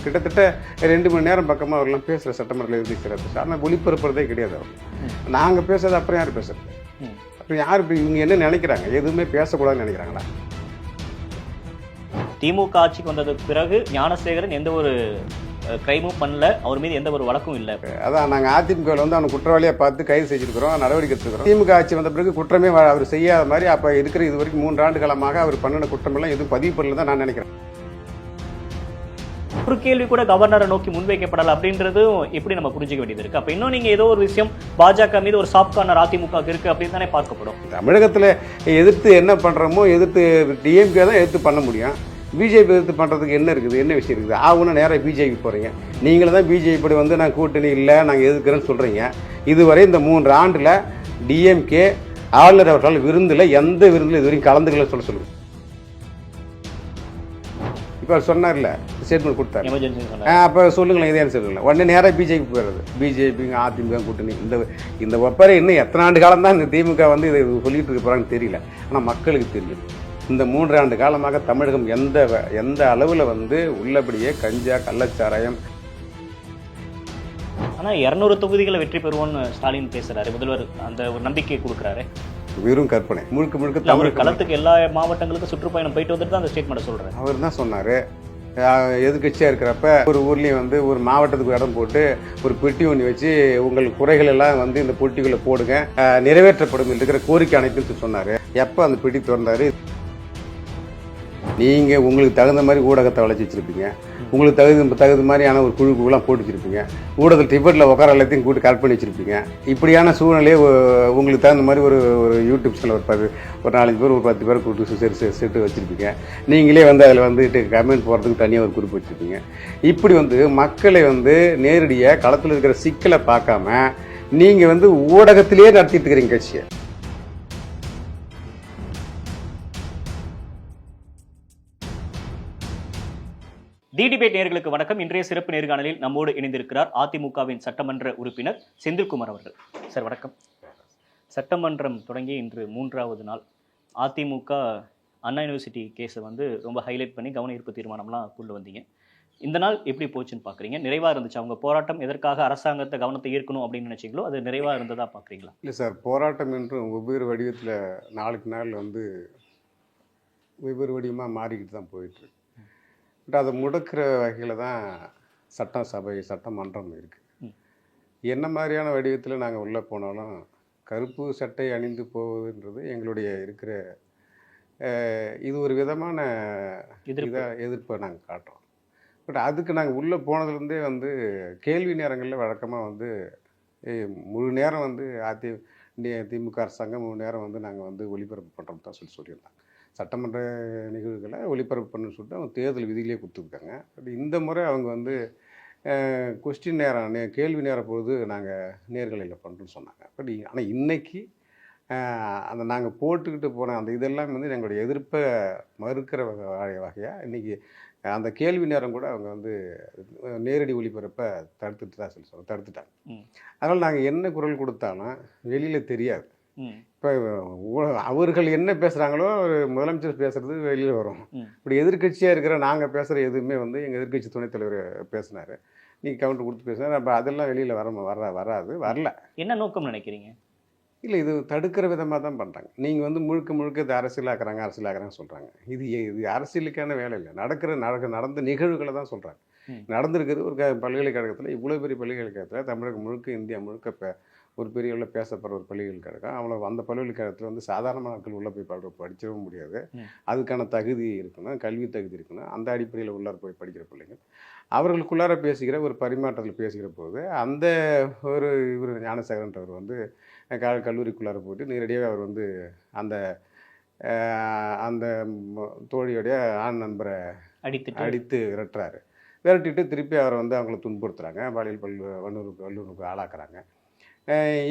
கிட்டத்தட்ட 2 மணி நேரம் பக்கமாக அவர்லாம் பேசுகிற சட்டமன்றத்தில் எதிர்க்கிறார். ஆனால் ஒளிபரப்புறதே கிடையாது அவர். நாங்கள் பேசுறது அப்புறம் யார் பேசுறது? அப்புறம் யார் இப்படி இவங்க என்ன நினைக்கிறாங்க? எதுவுமே பேசக்கூடாதுன்னு நினைக்கிறாங்களா? திமுக ஆட்சிக்கு வந்ததுக்கு பிறகு ஞானசேகரன் எந்த ஒரு கிரைமும் பண்ணல, அவர் மீது எந்த ஒரு வழக்கும் இல்லை. அதான் நாங்கள் அதிமுகவில் வந்து அவனை குற்றவாளியாக பார்த்து கைது செஞ்சுருக்கிறோம், நடவடிக்கை எடுத்துக்கிறோம். திமுக ஆட்சி வந்த பிறகு குற்றமே அவர் செய்யாத மாதிரி அப்போ இருக்கிற இது வரைக்கும் 3 ஆண்டு காலமாக அவர் பண்ணின குற்றமெல்லாம் எதுவும் பதிவு பண்ணல தான் நான் நினைக்கிறேன். ஒரு கேள்வி கூட கவர்னரை நோக்கி முன்வைக்கப்படலை அப்படின்றதும் எப்படி நம்ம புரிஞ்சுக்க வேண்டியது இருக்கு. அப்போ இன்னும் நீங்கள் ஏதோ ஒரு விஷயம் பாஜக மீது ஒரு சாஃப்ட் கார்னர் அதிமுக இருக்கு அப்படின்னு தானே பார்க்கப்படும். தமிழகத்தில் எதிர்த்து என்ன பண்ணுறோமோ எதிர்த்து டிஎம்கே தான் எதிர்த்து பண்ண முடியும். பிஜேபி எதிர்த்து பண்ணுறதுக்கு என்ன இருக்குது, என்ன விஷயம் இருக்குது? ஆகுன்னா நேராக பிஜேபி போகிறீங்க. நீங்களும் தான் பிஜேபி படி வந்து நான் கூட்டணி இல்லை நாங்கள் எதிர்க்கிறேன்னு சொல்கிறீங்க. இதுவரை இந்த 3 ஆண்டில் டிஎம்கே ஆளுநர் அவர்கள் விருந்தில் எந்த விருந்தில் இது வரைக்கும் கலந்துக்கல சொல்லுங்கள். இப்போ சொன்னார்ல ஸ்டேட்மெண்ட் கொடுத்தாரு, அப்போ சொல்லுங்களேன் இதே சொல்லுங்களேன். உடனே நேராக பிஜேபி போயிடுறது. பிஜேபி அதிமுக கூட்டணி இந்த ஒப்பரை இன்னும் எத்தனை ஆண்டு காலம் தான் இந்த திமுக வந்து இதை சொல்லிட்டு இருக்க போகிறாங்கன்னு தெரியல. ஆனால் மக்களுக்கு தெரியும் இந்த 3 ஆண்டு காலமாக தமிழகம் எந்த அளவில் வந்து உள்ளபடியே கஞ்சா கள்ளச்சாராயம். ஆனால் 200 தொகுதிகளை வெற்றி பெறுவோன்னு ஸ்டாலின் பேசுறாரு, முதல்வர் அந்த ஒரு நம்பிக்கை கொடுக்குறாரு. வெறும் கற்பனை. முழுக்க தமிழ் களத்துக்கு எல்லா மாவட்டங்களுக்கும் சுற்றுப்பயணம் போயிட்டு வந்துட்டு தான் அந்த ஸ்டேட்மெண்ட் சொல்றாரு. அவர் தான் சொன்னார், எதிர்கட்சியாக இருக்கிறப்ப ஒரு ஊர்லேயும் வந்து ஒரு மாவட்டத்துக்கு இடம் போட்டு ஒரு பெட்டி ஒன்று வச்சு உங்கள் குறைகள் எல்லாம் வந்து இந்த பெட்டிக்குள்ளே போடுங்க, நிறைவேற்றப்படும் இருக்கிற கோரிக்கை அனைத்தும் சொன்னார். எப்போ அந்த பெட்டி திறந்தார்? நீங்கள் உங்களுக்கு தகுந்த மாதிரி ஊடகத்தை வளைச்சி வச்சுருப்பீங்க, உங்களுக்கு தகுந்த மாதிரியான ஒரு குழுக்குலாம் போட்டு வச்சுருப்பீங்க, ஊடகத்தில் டிபெட்டில் உட்கார எல்லாத்தையும் கூட்டு கட் பண்ணி வச்சுருப்பீங்க. இப்படியான சூழ்நிலையே உங்களுக்கு தகுந்த மாதிரி ஒரு யூடியூப் சேனல் ஒரு 4-5 பேர் ஒரு 10 பேர் கூட்டு செட்டு வச்சுருப்பீங்க. நீங்களே வந்து அதில் வந்துட்டு கமெண்ட் போடுறதுக்கு தனியாக ஒரு குரூப் வச்சுருப்பீங்க. இப்படி வந்து மக்களை வந்து நேரடியாக களத்தில் இருக்கிற சிக்கலை பார்க்காம நீங்கள் வந்து ஊடகத்திலே நடத்திட்டு இருக்கிறீங்க கட்சியை. டிடிபேட் நேயர்களுக்கு வணக்கம். இன்றைய சிறப்பு நேர்காணலில் நம்மோடு இணைந்திருக்கிறார் அதிமுகவின் சட்டமன்ற உறுப்பினர் செந்தில்குமார் அவர்கள். சார் வணக்கம். சட்டமன்றம் தொடங்கி இன்று 3வது நாள். அதிமுக அண்ணா யூனிவர்சிட்டி கேஸை வந்து ரொம்ப ஹைலைட் பண்ணி கவன ஈர்ப்பு தீர்மானம்லாம் கொண்டு வந்தீங்க. இந்த நாள் எப்படி போச்சுன்னு பார்க்குறீங்க? நிறைவாக இருந்துச்சு அவங்க போராட்டம்? எதற்காக அரசாங்கத்தை கவனத்தை ஈர்க்கணும் அப்படின்னு நினைச்சிங்களோ அது நிறைவாக இருந்ததா பார்க்குறீங்களா? இல்லை சார், போராட்டம் என்றும் வெவ்வேறு வடிவத்தில் நாளுக்கு நாள் வந்து வெவ்வேறு வடிவமாக மாறிக்கிட்டு தான் போயிட்டுருக்கு. பட் அதை முடக்கிற வகையில் தான் சட்டமன்றம் இருக்குது. என்ன மாதிரியான வடிவத்தில் நாங்கள் உள்ளே போனாலும் கருப்பு சட்டை அணிந்து போவதுன்றது எங்களுடைய இருக்கிற இது ஒரு விதமான எதிர்ப்பை நாங்கள் காட்டுறோம். பட் அதுக்கு நாங்கள் உள்ளே போனதுலேருந்தே வந்து கேள்வி நேரங்களில் வழக்கமாக வந்து முழு நேரம் வந்து திமுக அரசாங்கம் முழு நேரம் வந்து நாங்கள் வந்து ஒளிபரப்பு பண்ணுறோம் தான் சொல்லியிருந்தாங்க. சட்டமன்ற நிகழ்வுகளை ஒளிபரப்பு பண்ணு சொல்லிட்டு அவங்க தேர்தல் விதிகளே கொடுத்துருக்காங்க. அப்படி இந்த முறை அவங்க வந்து கொஸ்டின் நேரம் கேள்வி நேரம் பொழுது நாங்கள் நேர்காணலில் பண்ணுறோன்னு சொன்னாங்க. பட் ஆனால் இன்றைக்கி அந்த நாங்கள் போட்டுக்கிட்டு போன அந்த இதெல்லாம் வந்து எங்களுடைய எதிர்ப்பை மறுக்கிற வகையாக இன்றைக்கி அந்த கேள்வி நேரம் கூட அவங்க வந்து நேரடி ஒளிபரப்பை தடுத்துட்டாங்க. அதனால் நாங்கள் என்ன குரல் கொடுத்தாலும் வெளியில் தெரியாது. இப்போ அவர்கள் என்ன பேசுகிறாங்களோ ஒரு முதலமைச்சர் பேசுகிறது வெளியில் வரும். இப்படி எதிர்கட்சியாக இருக்கிற நாங்கள் பேசுகிற எதுவுமே வந்து எங்கள் எதிர்கட்சி துணைத் தலைவர் பேசினார், நீங்கள் கவுண்டர் கொடுத்து பேசினார். அப்போ அதெல்லாம் வெளியில் வரல. என்ன நோக்கம் நினைக்கிறீங்க? இல்லை, இது தடுக்கிற விதமாக தான் பண்ணுறாங்க. நீங்கள் வந்து முழுக்க இது அரசியலாக்குறாங்கன்னு சொல்கிறாங்க. இது அரசியலுக்கான வேலை இல்லை. நடந்த நிகழ்வுகளை தான் சொல்கிறாங்க. நடந்திருக்கிறது ஒரு பல்கலைக்கழகத்தில், இவ்வளோ பெரிய பல்கலைக்கழகத்தில் தமிழகம் முழுக்க இந்தியா முழுக்க ஒரு பெரிய அளவில் பேசப்படுற ஒரு பல்கலைக்கழகம். அவங்கள அந்த பல்கலைக்கழகத்தில் வந்து சாதாரண மக்கள் உள்ளே போய் படிச்சிடவும் முடியாது. அதுக்கான தகுதி இருக்கணும், கல்வி தகுதி இருக்கணும். அந்த அடிப்படையில் உள்ளார போய் படிக்கிற பிள்ளைங்கள் அவர்களுக்குள்ளார பேசுகிற ஒரு பரிமாற்றத்தில் பேசுகிற போது அந்த ஒரு இவர் ஞானசேகரன்றவர் வந்து கல்லூரிக்குள்ளார போயிட்டு நேரடியாக அவர் வந்து அந்த தோழியோடைய ஆண் நண்பரை அடித்து விரட்டிட்டு திருப்பி அவரை வந்து அவங்கள துன்புறுத்துகிறாங்க, பாலியல் வல்லுறவுக்கு ஆளாக்குறாங்க.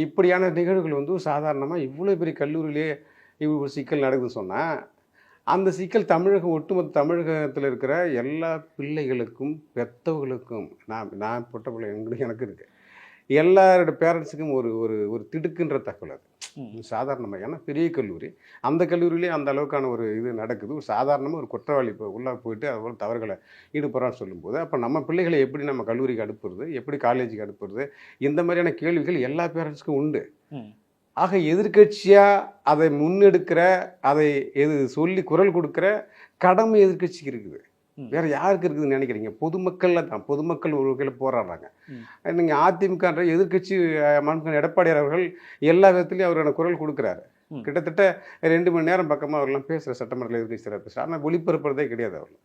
இப்படியான நிகழ்வுகள் வந்து சாதாரணமாக இவ்வளோ பெரிய கல்லூரியிலே இவ்வளோ சிக்கல் நடக்குதுன்னு சொன்னால் அந்த சிக்கல் ஒட்டுமொத்த தமிழகத்தில் இருக்கிற எல்லா பிள்ளைகளுக்கும் பெற்றவர்களுக்கும் நான் பொட்ட பிள்ளை எனக்கு இருக்குது எல்லாரோட பேரண்ட்ஸுக்கும் ஒரு ஒரு திடுக்குன்ற தகவல் அது. சாதாரணமாக. ஏன்னா பெரிய கல்லூரி, அந்த கல்லூரியிலே அந்த அளவுக்கான ஒரு இது நடக்குது. ஒரு சாதாரணமாக ஒரு குற்றவாளி இப்போ உள்ளே போயிட்டு அதுபோல் தவறுகளை ஈடுபடுறான்னு சொல்லும்போது, அப்போ நம்ம பிள்ளைகளை எப்படி நம்ம கல்லூரிக்கு அனுப்புறது, எப்படி காலேஜுக்கு அனுப்புறது, இந்த மாதிரியான கேள்விகள் எல்லா பேரண்ட்ஸ்க்கும் உண்டு. ம். ஆக எதிர்க்கட்சியாக அதை முன்னெடுக்கிற, அதை சொல்லி குரல் கொடுக்குற கடமை எதிர்க்கட்சிக்கு இருக்குது. வேற யாருக்கு இருக்குதுன்னு நினைக்கிறீங்க? பொதுமக்கள்ல தான். பொதுமக்கள் ஒரு வகையில் போராடுறாங்க. நீங்கள் அதிமுகன்ற எதிர்க்கட்சி மாண்புமிகு எடப்பாடியார் அவர்கள் எல்லா விதத்துலையும் அவரான குரல் கொடுக்குறாரு. கிட்டத்தட்ட 2 மணி நேரம் பக்கமாக அவர்லாம் பேசுகிற சட்டமன்றத்தில் எதிர்க்கட்சி தலைவர் பேசுகிறார். ஆனால் ஒளிபரப்புறதே கிடையாது அவர்கள்.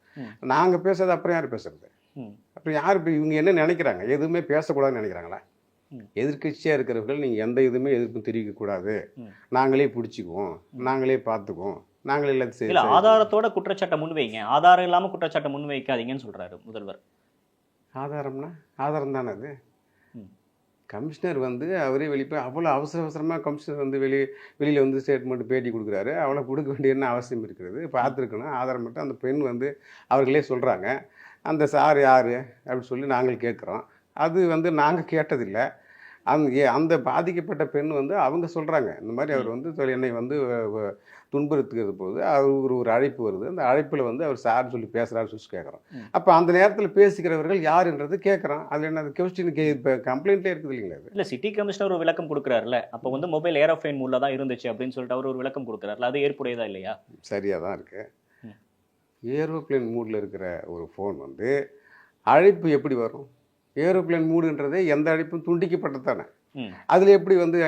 நாங்கள் பேசுறது அப்புறம் யார் பேசுறது? அப்புறம் யார் இப்போ இவங்க என்ன நினைக்கிறாங்க? எதுவுமே பேசக்கூடாதுன்னு நினைக்கிறாங்களா? எதிர்க்கட்சியாக இருக்கிறவர்கள் நீங்கள் எந்த இதுவுமே எதிர்ப்பும் தெரிவிக்கக்கூடாது, நாங்களே பிடிச்சிக்குவோம், நாங்களே பார்த்துக்குவோம், நாங்களே எல்லாத்தையும் இல்ல ஆதாரத்தோட குற்றச்சாட்டை முன்வைங்க, ஆதாரம் இல்லாம குற்றச்சாட்டை முன்வைக்காதீங்கன்னு சொல்றாரு முதல்வர். ஆதாரம்னா ஆதாரம் தானே அது. கமிஷனர் வந்து அவரே வெளியே அவ்வளோ அவசரமாக கமிஷனர் வந்து வெளியில் வந்து ஸ்டேட்மெண்ட் பேட்டி கொடுக்குறாரு. அவ்வளோ கொடுக்க வேண்டிய என்ன அவசியம் இருக்கிறது? பார்த்துருக்கணும். ஆதாரம் மட்டும் அந்த பெண் வந்து அவர்களே சொல்கிறாங்க. அந்த சார் யார் அப்படின்னு சொல்லி நாங்கள் கேட்குறோம். அது வந்து நாங்கள் கேட்டதில்லை. அந்த பாதிக்கப்பட்ட பெண் வந்து அவங்க சொல்கிறாங்க, இந்த மாதிரி அவர் வந்து என்னை வந்து துன்புறுத்துகிறது போது அவர் ஒரு அழைப்பு வருது. அந்த அழைப்பில் வந்து அவர் சார்னு சொல்லி பேசுகிறாரு சொல்லி கேட்குறோம். அப்போ அந்த நேரத்தில் பேசுகிறவர்கள் யாருன்றது கேட்குறோம். அதில் என்ன கொஸ்டின் இப்போ கம்ப்ளைண்ட்லேயே இருக்குது இல்லைங்களா? இல்லை சிட்டி கமிஷனர் ஒரு விளக்கம் கொடுக்குறாருல, அப்போ வந்து மொபைல் ஏரோஃபைன் மூலம் தான் இருந்துச்சு அப்படின்னு சொல்லிட்டு அவர் ஒரு விளக்கம் கொடுக்குறாருல, அது ஏற்புடையதா இல்லையா? சரியாக தான் இருக்குது. ஏரோப்ளேன் மூடில் இருக்கிற ஒரு ஃபோன் வந்து அழைப்பு எப்படி வரும்? ஏரோப்ளேன் மூடுன்றது எந்த அழைப்பும் துண்டிக்கப்பட்டது தானே. அதில் எப்படி வந்து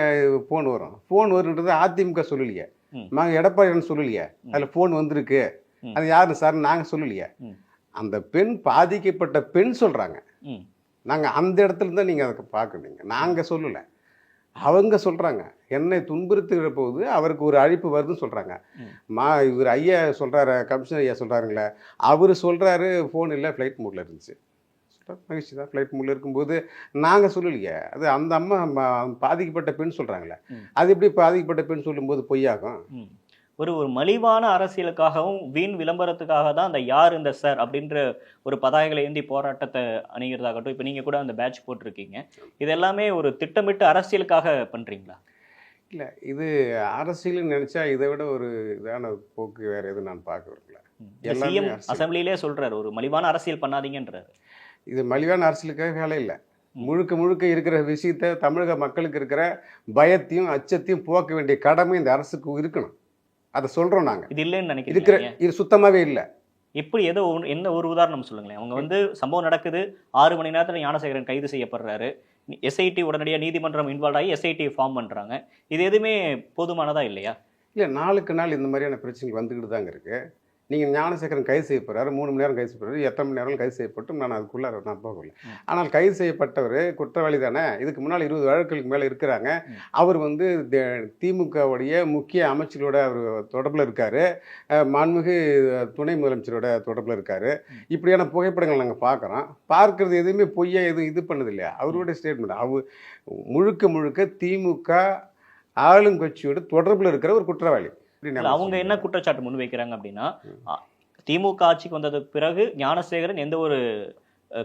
ஃபோன் வரும்? ஃபோன் வருன்றது அதிமுக சொல்லலையே, நாங்கள் எடப்பாடியார் சொல்லலையே, அதில் ஃபோன் வந்திருக்கு, அது யாரு சார் நாங்கள் சொல்லலையே. அந்த பெண் பாதிக்கப்பட்ட பெண் சொல்கிறாங்க. நாங்கள் அந்த இடத்துல தான் நீங்கள் அதை பார்க்குறீங்க, நாங்கள் சொல்லலை, அவங்க சொல்கிறாங்க. என்னை துன்புறுத்துகிற போது அவருக்கு ஒரு அழைப்பு வருதுன்னு சொல்கிறாங்க. இவர் ஐயா சொல்கிறாரு, கமிஷனர் ஐயா சொல்கிறாருங்களே, அவர் சொல்கிறாரு ஃபோன் இல்லை, ஃப்ளைட் மோடில் இருந்துச்சு. மகிழ்ச்சி தான். ஃப்ளைட் மூலம் இருக்கும்போது நாங்கள் சொல்லலையே, அது அந்த அம்மா பாதிக்கப்பட்ட பெண் சொல்கிறாங்களே, அது எப்படி பாதிக்கப்பட்ட பெண் சொல்லும்போது பொய்யாகும்? ஒரு மலிவான அரசியலுக்காகவும் வீண் விளம்பரத்துக்காக தான் அந்த யார் இந்த சார் அப்படின்ற ஒரு பதாகைகளை ஏந்தி போராட்டத்தை அணுகிறதாகட்டும், இப்போ நீங்கள் கூட அந்த பேட்ச் போட்டிருக்கீங்க, இது எல்லாமே ஒரு திட்டமிட்டு அரசியலுக்காக பண்ணுறீங்களா? இல்லை, இது அரசியல்னு நினச்சா இதை விட ஒரு இதான போக்கு வேறு எதுவும் நான் பார்க்க வரல. சிஎம் அசம்பிளிலே சொல்கிறார், ஒரு மலிவான அரசியல் பண்ணாதீங்கன்றார். இது மலிவான அரசியலுக்காக வேலை இல்லை. முழுக்க இருக்கிற விஷயத்தை, தமிழக மக்களுக்கு இருக்கிற பயத்தையும் அச்சத்தையும் போக்க வேண்டிய கடமை இந்த அரசுக்கு இருக்கணும். அதை சொல்கிறோம் நாங்கள். இது இல்லைன்னு நினைக்கிறேன். இது சுத்தமாகவே இல்லை. எப்படி என்ன ஒரு உதாரணம் சொல்லுங்களேன். அவங்க வந்து சம்பவம் நடக்குது, 6 மணி நேரத்தில் ஞானசேகரன் கைது செய்யப்படுறாரு, எஸ்ஐடி உடனடியாக நீதிமன்றம் இன்வால்வ் ஆகி எஸ்ஐடி ஃபார்ம் பண்ணுறாங்க. இது எதுவுமே போதுமானதா இல்லையா? இல்லை, நாளுக்கு நாள் இந்த மாதிரியான பிரச்சனைகள் வந்துக்கிட்டு தாங்க இருக்குது. நீங்கள் ஞானசேகரன் கைது செய்யப்படுறாரு, 3 மணி நேரம் கைது செய்யப்படுறாரு, எத்தனை மணி நேரம் கைது செய்யப்பட்டும் நான் அதுக்குள்ளே நான் போகல. ஆனால் கைது செய்யப்பட்டவர் குற்றவாளி தானே. இதுக்கு முன்னால் 20 வழக்குகளுக்கு மேலே இருக்கிறாங்க. அவர் வந்து திமுகவுடைய முக்கிய அமைச்சரோட அவர் தொடர்பில் இருக்கார், மாண்புமிகு துணை முதலமைச்சரோட தொடர்பில் இருக்கார். இப்படியான புகைப்படங்கள் நாங்கள் பார்க்குறோம். பார்க்குறது எதுவுமே பொய்யா எதுவும் இது பண்ணது இல்லையா? அவருடைய ஸ்டேட்மெண்ட். அவர் முழுக்க திமுக ஆளுங்கட்சியோட தொடர்பில் இருக்கிற ஒரு குற்றவாளி. அவங்க என்ன குற்றச்சாட்டு முன்வைக்கிறாங்க அப்படின்னா, திமுக ஆட்சிக்கு வந்ததுக்கு பிறகு ஞானசேகரன் எந்த ஒரு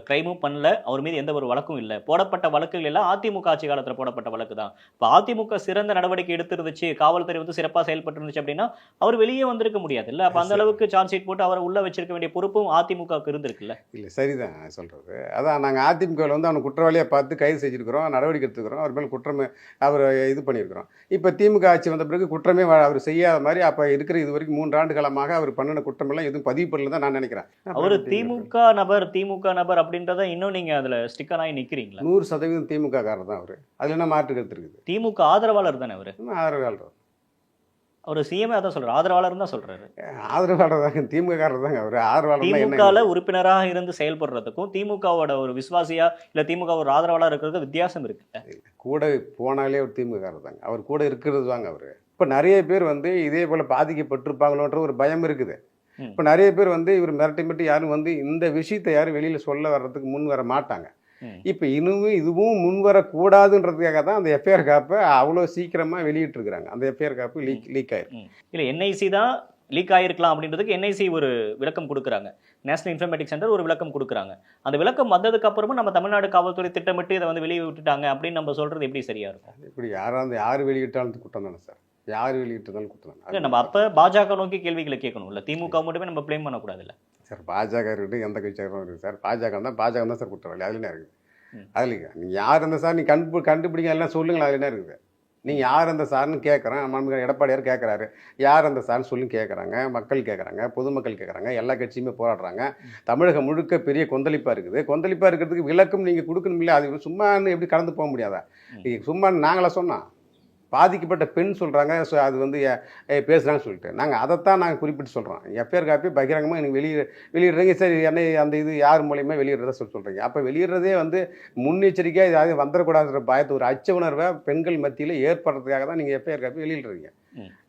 கிரைமும் பண்ணல, அவர் மீது எந்த ஒரு வழக்கும் இல்லை, போடப்பட்ட வழக்குகள் எல்லாம் அதிமுக ஆட்சி காலத்தில் போடப்பட்ட வழக்கு தான். இப்போ அதிமுக சிறந்த நடவடிக்கை எடுத்துருந்துச்சு, காவல்துறை வந்து சிறப்பாக செயல்பட்டு இருந்துச்சு அப்படின்னா அவர் வெளியே வந்திருக்க முடியாது இல்லை? அப்போ அந்த அளவுக்கு சார்ஜ் ஷீட் போட்டு அவரை உள்ள வச்சிருக்க வேண்டிய பொறுப்பும் அதிமுகவுக்கு இருந்திருக்குல்ல? இல்லை, சரிதான் சொல்றது. அதான் நாங்கள் அதிமுகவில் வந்து அவனை குற்றவாளியாக பார்த்து கைது செஞ்சுருக்கிறோம், நடவடிக்கை எடுத்துக்கிறோம், அவர் மேலே குற்றமே அவர் இது பண்ணியிருக்கிறோம். இப்போ திமுக ஆட்சி வந்த பிறகு குற்றமே அவர் செய்யாத மாதிரி அப்போ இருக்கிற இது வரைக்கும் 3 ஆண்டு காலமாக அவர் பண்ணின குற்றமெல்லாம் எதுவும் பதிவு பண்ணல தான் நான் நினைக்கிறேன். அவர் திமுக நபர் அப்படின்றத இன்னும் நீங்க அதுல ஸ்டிக்கர் ஆகி நிக்கிறீங்களா? 100% திமுக காரர் தான் அவரு. அதுல என்ன மாற்று கருத்து இருக்குது? திமுக ஆதரவாளர் தானே அவரு. ஆதரவாளர். அவர் சிஎம் அதான் சொல்றாரு, ஆதரவாளர் தான் சொல்றாரு. ஆதரவாளர் தாங்க, திமுக காரர் தாங்க அவரு. ஆதரவாளர் திமுகல உறுப்பினராக இருந்து செயல்படுறதுக்கும் திமுகவோட ஒரு விசுவாசியா இல்ல திமுக ஒரு ஆதரவாளர் இருக்கிறதுக்கு வித்தியாசம் இருக்குல்ல? கூட போனாலே ஒரு திமுக காரர் தாங்க, அவர் கூட இருக்கிறது தாங்க அவரு. இப்ப நிறைய பேர் வந்து இதே போல பாதிக்கப்பட்டிருப்பாங்களோன்ற ஒரு பயம் இருக்குது. இப்போ நிறைய பேர் வந்து இவர் மிரட்டி யாரும் வந்து இந்த விஷயத்தை யாரும் வெளியில் சொல்ல வர்றதுக்கு முன் வர மாட்டாங்க. இப்போ இதுவும் முன் வரக்கூடாதுன்றதுக்காக தான் அந்த எஃப்ஐஆர் காப்பை அவ்வளோ சீக்கிரமாக வெளியிட்டிருக்கிறாங்க. அந்த எஃப்ஐஆர் காப்பு லீக் ஆயிருக்கு. இல்லை, என்ஐசி தான் லீக் ஆகிருக்கலாம் அப்படின்றதுக்கு என்ஐசி ஒரு விளக்கம் கொடுக்குறாங்க, நேஷனல் இன்ஃபர்மேட்டிக் சென்டர் ஒரு விளக்கம் கொடுக்குறாங்க. அந்த விளக்கம் வந்ததுக்கு அப்புறமும் நம்ம தமிழ்நாடு காவல்துறை திட்டமிட்டு இதை வந்து வெளியே விட்டுட்டாங்க அப்படின்னு நம்ம சொல்றது எப்படி சரியா இருக்கும்? இப்படி யார் வெளியிட்டாலும் குற்றம் தானே சார், யார் வெளியிட்டதாலும் குற்றம் இல்லை, தானே. நம்ம அப்போ பாஜக நோக்கி கேள்விகளை கேட்கணும், இல்லை திமுக மட்டுமே நம்ம ப்ளேம் பண்ணக்கூடாது. இல்லை சார், பாஜக இருக்கட்டும், எந்த கட்சியாக இருக்குது சார், பாஜக தான் சார் குற்றவாளி. அதில் என்ன இருக்குது? அதில் நீங்கள் யார் அந்த சார், நீ கண்டுபிடிங்க எல்லாம் சொல்லுங்களா, அதில் என்ன இருக்குது? நீங்கள் யார் அந்த சார்னு கேட்குறேன், நம்ம எடப்பாடியார் கேட்குறாரு, யார் அந்த சார்னு சொல்லி கேட்குறாங்க, மக்கள் கேட்குறாங்க, பொதுமக்கள் கேட்குறாங்க, எல்லா கட்சியுமே போராடுறாங்க. தமிழகம் முழுக்க பெரிய கொந்தளிப்பாக இருக்குது. கொந்தளிப்பாக இருக்கிறதுக்கு விளக்கம் நீங்கள் கொடுக்கணும் இல்லை? அது சும்மான்னு எப்படி கடந்து போக முடியாதா? சும்மா நாங்களா சொன்னோம், பாதிக்கப்பட்ட பெண் சொல்கிறாங்க, ஸோ அது வந்து பேசுகிறாங்கன்னு சொல்லிட்டு நாங்கள் அதைத்தான் நாங்கள் குறிப்பிட்டு சொல்கிறோம். எஃப்ஐஆர் காப்பி பகிரங்கமாக எனக்கு வெளியிடுறீங்க. சரி, என்ன அந்த இது யார் மூலியமாக வெளியிடுறதா சொல்கிறீங்க? அப்போ வெளியிடுறதே வந்து முன்னெச்சரிக்கையாக இதாவது வந்துடக்கூடாதுன்ற பயத்தை, ஒரு அச்ச உணர்வை பெண்கள் மத்தியில் ஏற்படுறதுக்காக தான் நீங்கள் எஃப்ஐஆர் காப்பி வெளியிடுறீங்க.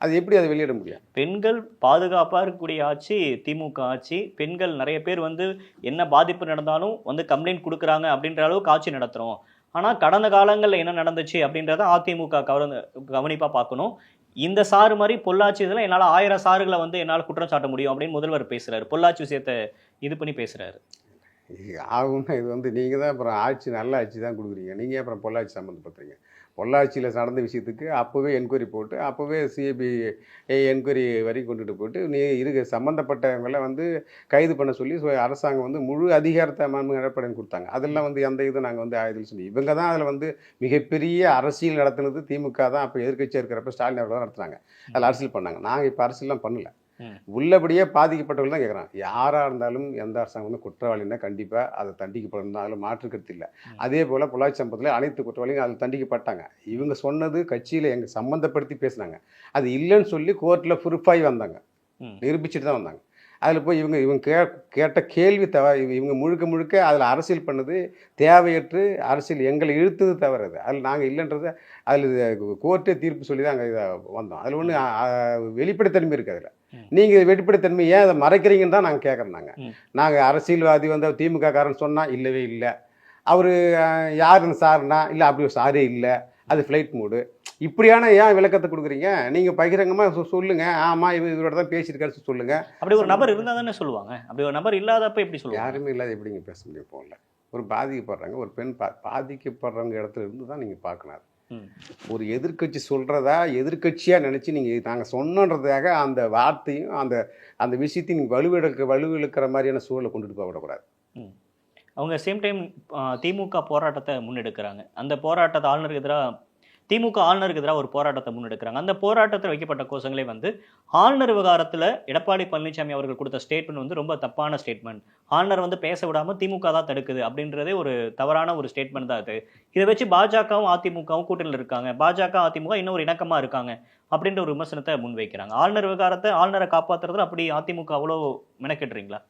அது எப்படி அதை வெளியிட முடியும்? பெண்கள் பாதுகாப்பாக இருக்கக்கூடிய ஆட்சி திமுக ஆட்சி. பெண்கள் நிறைய பேர் வந்து என்ன பாதிப்பு நடந்தாலும் வந்து கம்ப்ளைண்ட் கொடுக்குறாங்க அப்படின்ற அளவுக்கு ஆட்சி நடத்துகிறோம். ஆனால் கடந்த காலங்களில் என்ன நடந்துச்சு அப்படின்றத அதிமுக கவனிப்பாக பார்க்கணும். இந்த சாறு மாதிரி பொள்ளாச்சி இதில் என்னால் 1000 சாறுகளை வந்து என்னால் குற்றம் சாட்ட முடியும் அப்படின்னு முதல்வர் பேசுகிறாரு. பொள்ளாச்சி விஷயத்தை இது பண்ணி பேசுகிறாரு. ஆகும்னா இது வந்து நீங்கள் தான் அப்புறம் நல்ல ஆட்சி தான் கொடுக்குறீங்க. நீங்கள் அப்புறம் பொள்ளாச்சி சம்மந்தப்படுத்துறீங்க. பொள்ளாச்சியில் நடந்த விஷயத்துக்கு அப்போவே என்கொயரி போட்டு அப்போவே சிஐபி என்கொயரி வரைக்கும் கொண்டுட்டு போட்டு சம்மந்தப்பட்டவங்களை வந்து கைது பண்ண சொல்லி அரசாங்கம் வந்து முழு அதிகாரத்தை எடப்பாடின்னு கொடுத்தாங்க. அதெல்லாம் வந்து அந்த இது நாங்கள் வந்து இதில் சொல்லி இவங்க தான் அதில் வந்து மிகப்பெரிய அரசியல் நடத்துனது திமுக தான். அப்போ எதிர்க்கட்சியாக இருக்கிறப்ப ஸ்டாலின் அவர்கள் தான் நடத்துனாங்க. அதில் அரசியல் பண்ணாங்க. நாங்கள் இப்போ அரசியல்லாம் பண்ணல. உள்ளபடியே பாதிக்கப்பட்டவர்கள் தான் கேட்குறான். யாராக இருந்தாலும் எந்த அரசாங்கம் வந்து குற்றவாளின்னா கண்டிப்பாக அதை தண்டிக்கப்படணும், அதில் மாற்றுக்கருத்து இல்லை. அதே போல் பொள்ளாச்சி சம்பவத்தில் அனைத்து குற்றவாளியும் அதில் தண்டிக்கப்பட்டாங்க. இவங்க சொன்னது கட்சியில் எங்கள் சம்மந்தப்படுத்தி பேசினாங்க. அது இல்லைன்னு சொல்லி கோர்ட்டில் ப்ரூஃபாகி வந்தாங்க, நிரூபிச்சுட்டு தான் வந்தாங்க. அதில் போய் இவங்க கேட்ட கேள்வி இவங்க முழுக்க அதில் அரசியல் பண்ணது தேவையற்று அரசியல் எங்களை இழுத்தது தவறது. அதில் நாங்கள் இல்லைன்றது அதில் கோர்ட்டே தீர்ப்பு சொல்லி தான் அங்கே இதை வந்தோம். அதில் ஒன்று வெளிப்படைத்தன்மை இருக்குது. அதில் நீங்கள் வெளிப்படைத்தன்மை ஏன் அதை மறைக்கிறீங்கன்னு தான் நாங்கள் கேட்குறோம். நாங்கள் அரசியல்வாதி வந்து திமுக காரன் சொன்னால் இல்லவே இல்லை, அவர் யாருன்னு சார்னா இல்லை, அப்படி ஒரு சாரே இல்லை, அது ஃப்ளைட் மூடு, இப்படியான ஏன் விளக்கத்தை கொடுக்குறீங்க? நீங்கள் பகிரங்கமாக சொல்லுங்கள். ஆமாம், இவரோட தான் பேசியிருக்காரு சொல்லுங்கள். அப்படி ஒரு நபர் இருந்தால் தானே சொல்லுவாங்க. அப்படி ஒரு நபர் இல்லாதப்ப எப்படி சொல்லுவாங்க? யாருமே இல்லாத எப்படிங்க பேச முடியும்? போகல, ஒரு பாதிக்கப்படுறாங்க, ஒரு பெண் பாதிக்கப்படுறவங்க இடத்துல இருந்து தான் நீங்கள் பார்க்கணும். ஒரு எதிர்கட்சி சொல்கிறதா எதிர்கட்சியாக நினச்சி நீங்கள் நாங்கள் சொன்னன்றதுக்காக அந்த வார்த்தையும் அந்த விஷயத்தையும் நீங்கள் வலுவிழுக்கிற மாதிரியான சூழலை கொண்டுட்டு போக விடக்கூடாது. அவங்க சேம் டைம் திமுக போராட்டத்தை முன்னெடுக்கிறாங்க. அந்த போராட்டத்தை திமுக ஆளுநருக்கு எதிராக ஒரு போராட்டத்தை முன்னெடுக்கிறாங்க. அந்த போராட்டத்தில் வைக்கப்பட்ட கோஷங்களே வந்து ஆளுநர் விவகாரத்தில் எடப்பாடி பழனிசாமி அவர்கள் கொடுத்த ஸ்டேட்மெண்ட் வந்து ரொம்ப தப்பான ஸ்டேட்மெண்ட். ஆளுநர் வந்து பேச விடாமல் திமுக தான் தடுக்குது அப்படின்றதே ஒரு தவறான ஒரு ஸ்டேட்மெண்ட் தான் அது. இதை வச்சு பாஜகவும் அதிமுகவும் கூட்டணியில் இருக்காங்க, பாஜக அதிமுக இன்னும் ஒரு இணக்கமாக இருக்காங்க அப்படின்ற ஒரு விமர்சனத்தை முன்வைக்கிறாங்க. ஆளுநர் விவகாரத்தை ஆளுநரை காப்பாற்றுறதுல அப்படி அதிமுக அவ்வளோ மெனக்கெட்டுறீங்களா?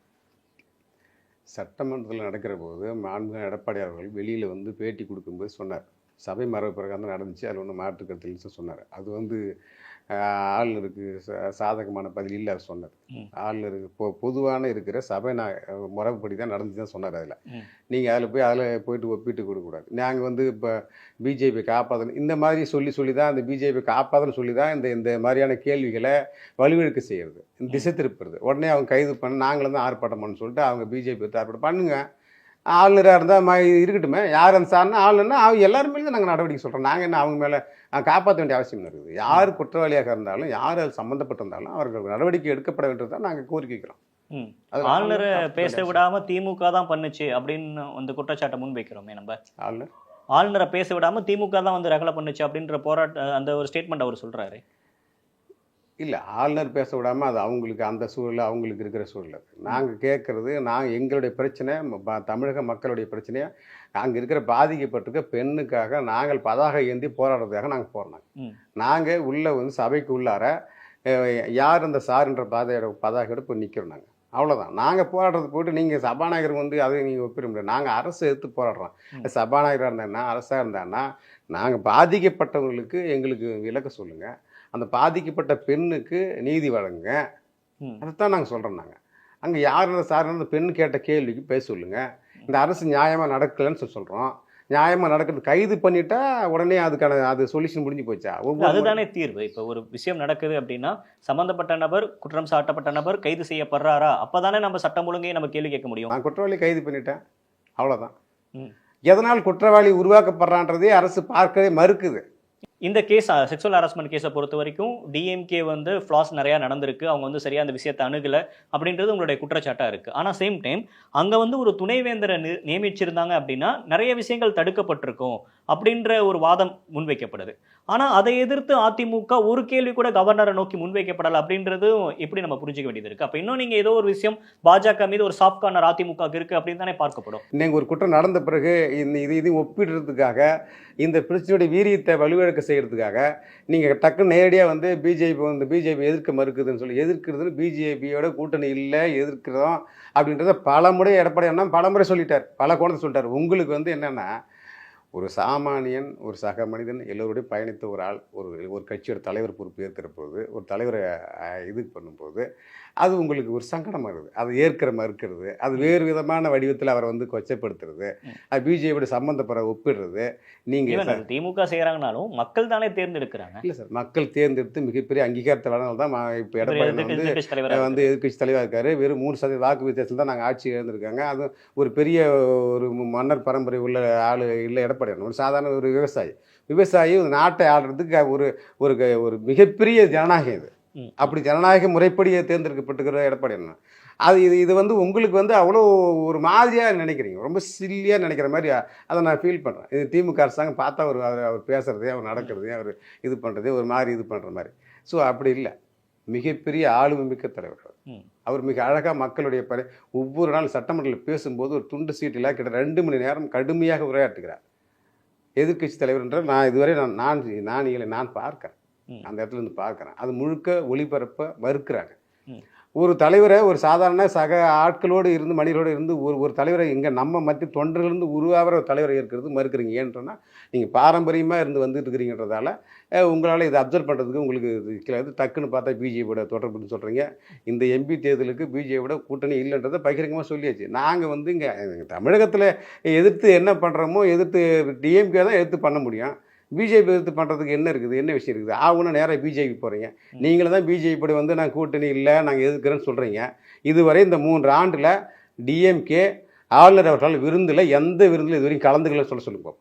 சட்டமன்றத்தில் நடக்கிற போது மாண்புமிகு எடப்பாடி அவர்கள் வெளியில் வந்து பேட்டி கொடுக்கும்போது சொன்னார், சபை மரபு பிரகாரம் தான் நடந்துச்சு, அதில் ஒன்றும் மாற்று கருத்து சொன்னார். அது வந்து ஆளுநருக்கு சாதகமான பதில் இல்லை அவர் சொன்னார். ஆளுநருக்கு பொதுவான இருக்கிற சபை முறைப்படி தான் நடந்துச்சு தான் சொன்னார். நீங்கள் அதில் போயிட்டு ஒப்பிட்டு கொடுக்கக்கூடாது. நாங்கள் வந்து இப்போ பிஜேபி காப்பாற்றணும் இந்த மாதிரி சொல்லி தான் அந்த பிஜேபி காப்பாற்றணும் சொல்லி தான் இந்த மாதிரியான கேள்விகளை வலுவிழுக்க செய்கிறது, திசை திருப்புறது. உடனே அவங்க கைது பண்ண நாங்களும் தான் ஆர்ப்பாட்டம் பண்ணு சொல்லிட்டு அவங்க பிஜேபி ஆர்ப்பாட்டம் பண்ணுங்க. ஆளுநராக இருந்தால் இருக்கட்டுமே, யார் அந்த சார்னா ஆளுநர்னா அவங்க எல்லாருமே தான் நாங்கள் நடவடிக்கை சொல்கிறோம். நாங்கள் என்ன அவங்க மேலே காப்பாற்ற வேண்டிய அவசியம் இருக்குது. யார் குற்றவாளியாக இருந்தாலும் யார் அது சம்மந்தப்பட்டிருந்தாலும் அவர்கள் நடவடிக்கை எடுக்கப்பட வேண்டியது தான் நாங்கள் கோரிக்கை வைக்கிறோம். ஆளுநரை பேச விடாமல் திமுக தான் பண்ணுச்சு அப்படின்னு வந்து குற்றச்சாட்டை முன் வைக்கிறோமே. நம்ம ஆளுநரை பேச விடாமல் திமுக தான் வந்து ரகலை பண்ணுச்சு அப்படின்ற அந்த ஒரு ஸ்டேட்மெண்ட் அவர் சொல்கிறாரு. இல்லை, ஆளுநர் பேச விடாமல் அது அவங்களுக்கு அந்த சூழல் அவங்களுக்கு இருக்கிற சூழல். நாங்கள் கேட்குறது எங்களுடைய பிரச்சனை தமிழக மக்களுடைய பிரச்சனையை அங்கே இருக்கிற பாதிக்கப்பட்டிருக்க பெண்ணுக்காக நாங்கள் பதாகை ஏந்தி போராடுறதுக்காக நாங்கள் போகிறோம். நாங்கள் உள்ளே வந்து சபைக்கு உள்ளார யார் அந்த சார்ன்ற பதாகையோட போய் நிற்கிறோம். நாங்கள் அவ்வளோதான். நாங்கள் போராடுறது போய்ட்டு நீங்கள் சபாநாயகர் வந்து அதை நீங்கள் ஒப்பிட முடியாது. நாங்கள் அரசு எடுத்து போராடுறோம். சபாநாயகராக இருந்தாங்கன்னா அரசாக இருந்தாங்கன்னா நாங்கள் பாதிக்கப்பட்டவங்களுக்கு எங்களுக்கு விளக்க சொல்லுங்கள், அந்த பாதிக்கப்பட்ட பெண்ணுக்கு நீதி வழங்குங்க, அதைத்தான் நாங்கள் சொல்கிறோம். அங்கே யார் சார் அந்த பெண் கேட்ட கேள்விக்கு பேச சொல்லுங்கள், இந்த அரசு நியாயமாக நடக்கலைன்னு சொல்கிறோம். நியாயமாக நடக்கிறது. கைது பண்ணிட்டா உடனே அது சொல்யூஷன் முடிஞ்சு போச்சா? அதுதானே தீர்வு. இப்போ ஒரு விஷயம் நடக்குது அப்படின்னா சம்பந்தப்பட்ட நபர், குற்றம் சாட்டப்பட்ட நபர் கைது செய்யப்படுறாரா, அப்பதானே நம்ம சட்டம் ஒழுங்கையும் நம்ம கேள்வி கேட்க முடியும். நான் குற்றவாளி கைது பண்ணிட்டேன், அவ்வளோதான். ம். எதனால் குற்றவாளி உருவாக்கப்படுறான்றதே அரசு பார்க்கவே மறுக்குது. இந்த கேஸ் செக்ஷுவல் ஹராஸ்மெண்ட் கேஸை பொறுத்த வரைக்கும் டிஎம்கே வந்து ஃப்ளாஸ் நிறையா நடந்திருக்கு, அவங்க வந்து சரியாக அந்த விஷயத்தை அணுகலை அப்படின்றது உங்களுடைய குற்றச்சாட்டாக இருக்குது. ஆனால் சேம் டைம் அங்கே வந்து ஒரு துணைவேந்தரை நியமிச்சிருந்தாங்க அப்படின்னா நிறைய விஷயங்கள் தடுக்கப்பட்டிருக்கும் அப்படின்ற ஒரு வாதம் முன்வைக்கப்படுது. ஆனால் அதை எதிர்த்து அதிமுக ஒரு கேள்வி கூட கவர்னரை நோக்கி முன்வைக்கப்படலை அப்படின்றதும் எப்படி நம்ம புரிஞ்சிக்க வேண்டியது இருக்குது. அப்போ இன்னும் நீங்கள் ஏதோ ஒரு விஷயம் பாஜக மீது ஒரு சாஃப்ட் கார்னர் அதிமுக இருக்குது அப்படின்னு தானே பார்க்கப்படும். இன்னைக்கு ஒரு குற்றம் நடந்த பிறகு இதையும் ஒப்பிடுறதுக்காக, இந்த பிரச்சனையுடைய வீரியத்தை வலுவிழக்க செய்கிறதுக்காக நீங்கள் டக்குன்னு நேரடியாக வந்து பிஜேபி எதிர்க்க மறுக்குதுன்னு சொல்லி எதிர்க்கிறதுன்னு பிஜேபியோட கூட்டணி இல்லை, எதிர்க்கிறோம் அப்படின்றத பலமுறை எடப்பாடி அண்ணா பலமுறை சொல்லிட்டார், பல கோணத்தை சொல்லிட்டார். உங்களுக்கு வந்து என்னென்னா, ஒரு சாமானியன், ஒரு சக மனிதன் எல்லோருடைய பயணித்த ஒரு ஆள் ஒரு கட்சியோட தலைவர் பொறுப்பு ஏற்கிற போது, ஒரு தலைவரை இது பண்ணும்போது அது உங்களுக்கு ஒரு சங்கடமாக இருக்குது. அதை மறுக்கிறது, அது வேறு விதமான வடிவத்தில் அவரை வந்து கொச்சைப்படுத்துறது, அது பிஜேபியோட சம்மந்தப்பட ஒப்பிடுறது. நீங்கள் திமுக செய்கிறாங்கனாலும் மக்கள் தானே தேர்ந்தெடுக்கிறாங்க. இல்லை சார், மக்கள் தேர்ந்தெடுத்து மிகப்பெரிய அங்கீகாரத்தை வளர்ந்தால் தான் இப்போ எடப்பாடி வந்து எதிர்கட்சி தலைவராக இருக்காரு. வெறும் 3% வாக்கு வித்தியாசத்தில் தான் நாங்கள் ஆட்சி இழந்திருக்காங்க. அது ஒரு பெரிய ஒரு மன்னர் பரம்பரை உள்ள ஆள் இல்லை எடப்பாடி. ஒரு சாதாரண ஒரு விவசாயி நாட்டை ஆடுறதுக்கு ஒரு மிகப்பெரிய ஜனநாயகம் இது. அப்படி ஜனநாயக முறைப்படியே தேர்ந்தெடுக்கப்பட்டுக்கிற எடப்பாடி அண்ணா. இது வந்து உங்களுக்கு வந்து அவ்வளோ ஒரு மாதிரியாக நினைக்கிறீங்க, ரொம்ப சில்லியாக நினைக்கிற மாதிரி அதை நான் ஃபீல் பண்ணுறேன். இது திமுக அரசாங்கம் பார்த்தா அவர் பேசுகிறதே, அவர் நடக்கிறதே, அவர் இது பண்ணுறதே ஒரு மாதிரி இது பண்ணுற மாதிரி. ஸோ அப்படி இல்லை, மிகப்பெரிய ஆளுமை மிக்க தலைவர். அவர் மிக அழகாக மக்களுடைய ஒவ்வொரு நாள் சட்டமன்றத்தில் பேசும்போது ஒரு துண்டு சீட்டில் கிட்ட 2 மணி நேரம் கடுமையாக உரையாற்றுகிறார். எதிர்கட்சி தலைவர்ன்ற நான் இதுவரை நான் பார்க்குறேன், அந்த இடத்துல இருந்து பார்க்குறேன். அது முழுக்க ஒளிபரப்ப மறுக்கிறாங்க. ஒரு தலைவரை ஒரு சாதாரண சக ஆட்களோடு இருந்து மனிதரோடு இருந்து ஒரு தலைவரை இங்கே நம்ம மத்திய தொண்டர்லேருந்து உருவாகிற ஒரு தலைவரை இருக்கிறது மறுக்கிறீங்க. ஏன்னு சொன்னால் நீங்கள் பாரம்பரியமாக இருந்து வந்துட்டு இருக்கிறீங்கன்றதால உங்களால் இதை அப்சர்வ் பண்ணுறதுக்கு உங்களுக்கு டக்குன்னு பார்த்தா பிஜேபியோட தொடர்புன்னு சொல்கிறீங்க. இந்த எம்பி தேர்தலுக்கு பிஜேபியோட கூட்டணி இல்லைன்றதை பகிரங்கமாக சொல்லியாச்சு. நாங்கள் வந்து இங்கே தமிழகத்தில் எதிர்த்து என்ன பண்ணுறோமோ, எதிர்த்து டிஎம்கே தான் எதிர்த்து பண்ண முடியும். பிஜேபி எதிர்த்து பண்ணுறதுக்கு என்ன இருக்குது, என்ன விஷயம் இருக்குது? ஆகுன்னு நேராக பிஜேபி போகிறீங்க. நீங்களும் தான் பிஜேபி வந்து நாங்கள் கூட்டணி இல்லை, நாங்கள் எதிர்க்கிறேன்னு சொல்கிறீங்க. இதுவரை இந்த 3 ஆண்டில் டிஎம்கே ஆளுநர் அவர்களால் எந்த விருந்தில் இதுவரையும் கலந்துக்கல சொல்லுவோம்.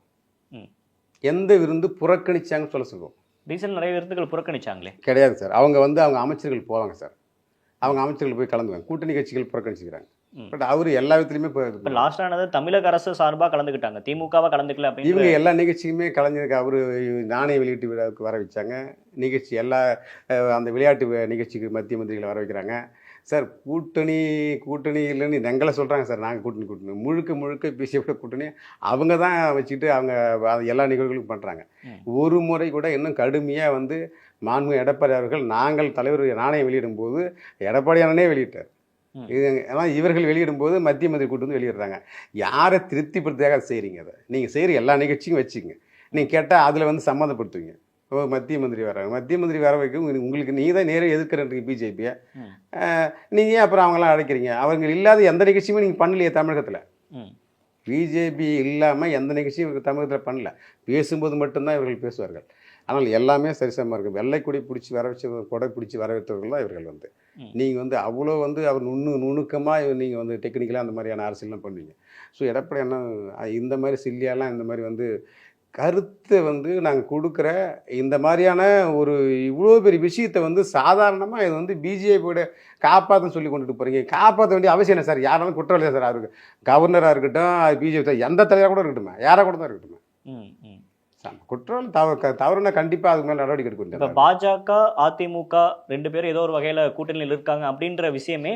எந்த விருந்து புறக்கணிச்சாங்கன்னு சொல்லுவோம். ரீசன் நிறைய விருந்துகள் புறக்கணிச்சாங்களே கிடையாது சார். அவங்க அமைச்சர்கள் போவாங்க சார், அவங்க அமைச்சர்கள் போய் கலந்துவாங்க. கூட்டணி கட்சிகள் புறக்கணிச்சுக்கிறாங்க. பட் அவர் எல்லா விதத்துலையுமே இப்போ லாஸ்ட் ஆனது தமிழக அரசு சார்பாக கலந்துக்கிட்டாங்க, திமுகவை கலந்துக்கல அப்படின்னு இவங்க எல்லா நிகழ்ச்சியுமே கலைஞருக்கு அவர் நாணய வெளியீட்டு விழாவுக்கு வர வச்சாங்க. நிகழ்ச்சி எல்லா அந்த விளையாட்டு நிகழ்ச்சிக்கு மத்திய மந்திரிகளை வர வைக்கிறாங்க சார். கூட்டணி இல்லைன்னு எங்களை சொல்கிறாங்க சார். நாங்கள் கூட்டணி முழுக்க பிசிஎஃப் கூட்டணி அவங்க தான் வச்சுக்கிட்டு அவங்க எல்லா நிகழ்வுகளுக்கும் பண்ணுறாங்க. ஒரு முறை கூட இன்னும் கடுமையாக வந்து மாண்புமிகு எடப்பாடி அவர்கள் நாங்கள் தலைவர் நாணயம் வெளியிடும்போது எடப்பாடி அண்ணனே வெளியிட்டார். ஆனால் இவர்கள் வெளியிடும்போது மத்திய மந்திரி கூட்டு வந்து வெளியிடுறாங்க. யாரை திருப்திப்படுத்துறதாக செய்கிறீங்க? அதை நீங்கள் செய்கிற எல்லா நிகழ்ச்சியும் வச்சுங்க. நீங்கள் கேட்டால் அதில் வந்து சம்மந்தப்படுத்துவீங்க. மத்திய மந்திரி வர்றாங்க, மத்திய மந்திரி வர வைக்கும் உங்களுக்கு நீ தான் நேராக எதிர்க்கிறன்றீங்க பிஜேபியை. நீங்கள் அப்புறம் அவங்களாம் அழைக்கிறீங்க. அவங்க இல்லாத எந்த நிகழ்ச்சியுமே நீங்கள் பண்ணலையே தமிழகத்தில். பிஜேபி இல்லாமல் எந்த நிகழ்ச்சியும் இவர்கள் தமிழகத்தில் பண்ணல. பேசும்போது மட்டும்தான் இவர்கள் பேசுவார்கள். ஆனால் எல்லாமே சரிசமமாக இருக்கும். வெள்ளை கொடி பிடிச்சி வர வச்ச கொடை பிடிச்சி வர வைத்தவர்கள் தான் இவர்கள் வந்து. நீங்கள் வந்து அவ்வளோ வந்து அவர் நுணுக்கமாக நீங்கள் வந்து டெக்னிக்கலாக அந்த மாதிரியான அரசியல்லாம் பண்ணுவீங்க. ஸோ எடப்பாடி அண்ணா இந்த மாதிரி சில்லியாலாம் இந்த மாதிரி வந்து கருத்தை வந்து நாங்கள் கொடுக்குற இந்த மாதிரியான ஒரு இவ்வளோ பெரிய விஷயத்தை வந்து சாதாரணமாக இது வந்து பிஜேபியோட காப்பாற்றுன்னு சொல்லி கொண்டுட்டு போகிறீங்க. காப்பாற்ற வேண்டிய அவசியம் என்ன சார்? யாராலும் குற்றவாளியா சார்? அவருக்கு கவர்னராக இருக்கட்டும், பிஜேபி எந்த தலைவராக கூட இருக்கட்டுமே, யாராக கூட தான் இருக்கட்டுமே. குற்றம் தவறுனா கண்டிப்பாக அதுக்கு மேலே நடவடிக்கை எடுக்க முடியாது. இப்போ பாஜக அதிமுக 2 பேரும் ஏதோ ஒரு வகையில் கூட்டணியில் இருக்காங்க அப்படின்ற விஷயமே